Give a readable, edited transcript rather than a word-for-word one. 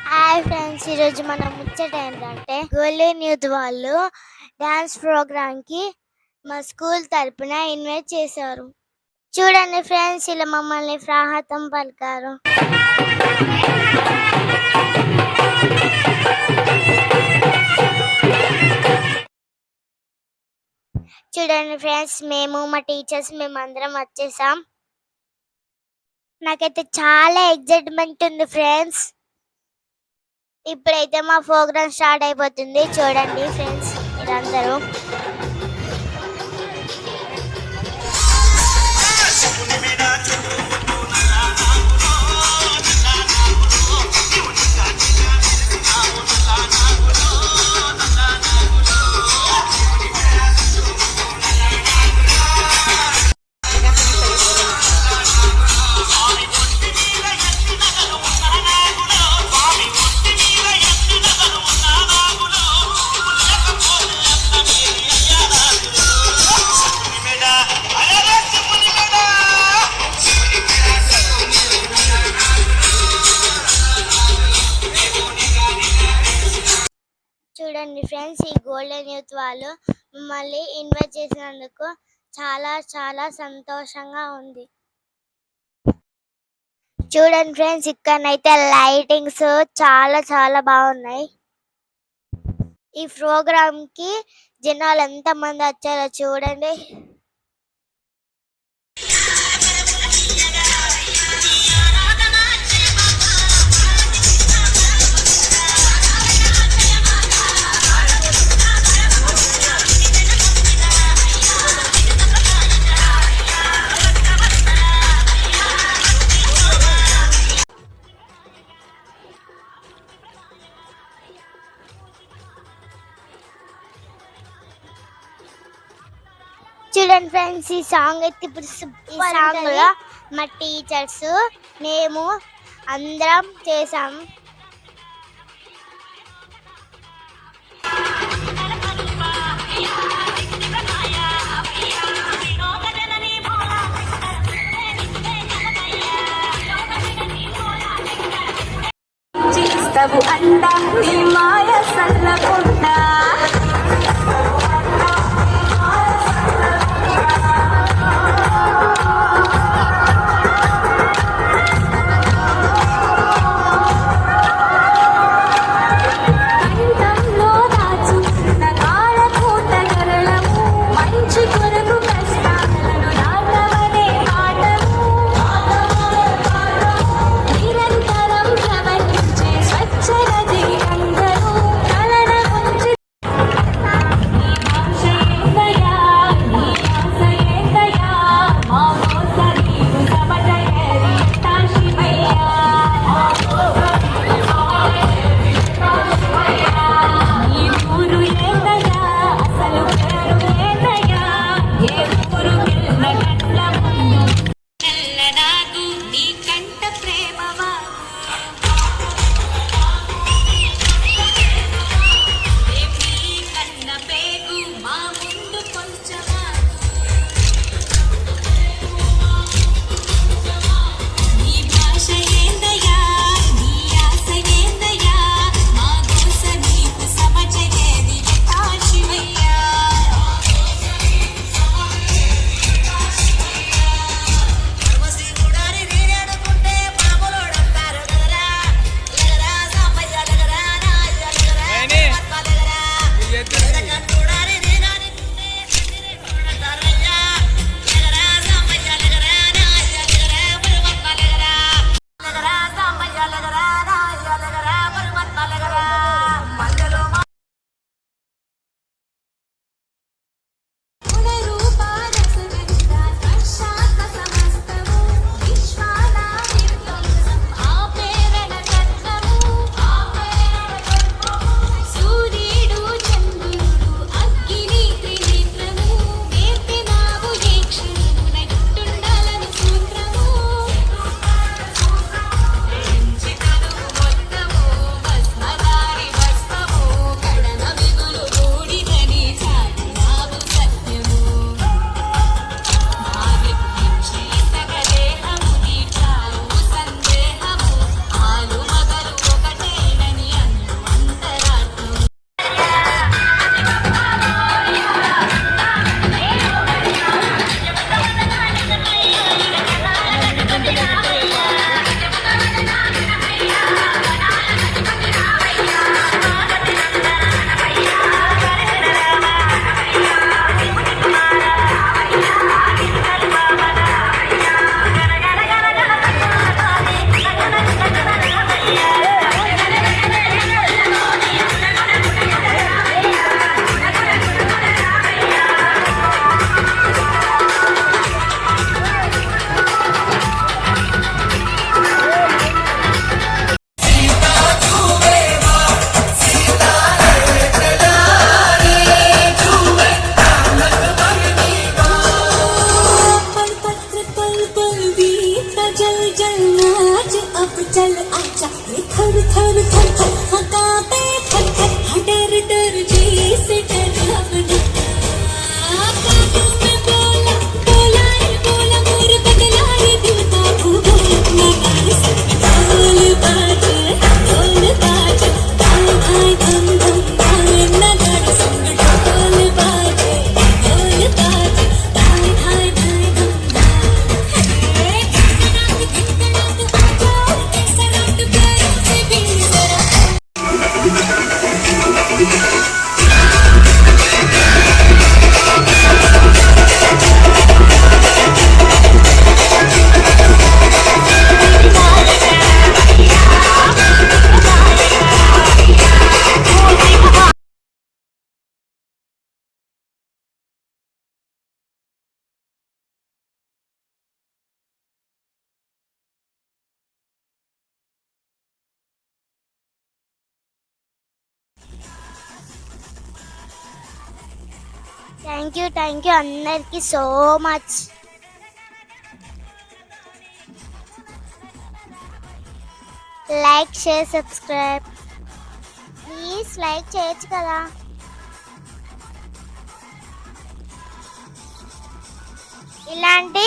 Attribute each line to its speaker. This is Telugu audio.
Speaker 1: హాయ్ ఫ్రెండ్స్, ఈరోజు మనం ముచ్చట ఏంటంటే గోల్డెన్ యూత్ వాళ్ళు డాన్స్ ప్రోగ్రామ్కి మా స్కూల్ తరపున ఇన్వైట్ చేశారు. చూడండి ఫ్రెండ్స్, ఇలా మమ్మల్ని స్వాగతం పలికారు. చూడండి ఫ్రెండ్స్, మేము మా టీచర్స్ మేమందరం వచ్చేసాం. నాకైతే చాలా ఎక్సైట్మెంట్ ఉంది ఫ్రెండ్స్. ఇప్పుడైతే మా ప్రోగ్రామ్ స్టార్ట్ అయిపోతుంది. చూడండి ఫ్రెండ్స్, మీరందరూ చూడండి ఫ్రెండ్స్, ఈ గోల్డెన్ యూత్ వాళ్ళు మమ్మల్ని ఇన్వైట్ చేసినందుకు చాలా చాలా సంతోషంగా ఉంది. చూడండి ఫ్రెండ్స్, ఇక్కడనైతే లైటింగ్స్ చాలా చాలా బాగున్నాయి. ఈ ప్రోగ్రామ్ కి జనాలు ఎంత మంది వచ్చారో చూడండి. చూడండి ఫ్రెండ్స్, ఈ సాంగ్ అయితే ఇప్పుడు ఈ సాంగ్ లో మా టీచర్స్ మేము అందరం చేసాం.
Speaker 2: అంతా నీ మాయ సల్లకుండా थर थर थर कांपे थर थर डर डर जैसे डरावना कानों में बोला बोला रे बोला मोर बदला ये दिल का भूगोल मैं गाने संग ढोल बाजे ताल भाई धम धम ताल ना गाने संग ढोल बाजे ताल भाई भाई धम धम हे धड़क आ जाओ ऐसा रात प्यारों से भी जरा
Speaker 1: థ్యాంక్ యూ అందరికి so much. Like share subscribe please. Like చేయొచ్చు కదా. ఇలాంటి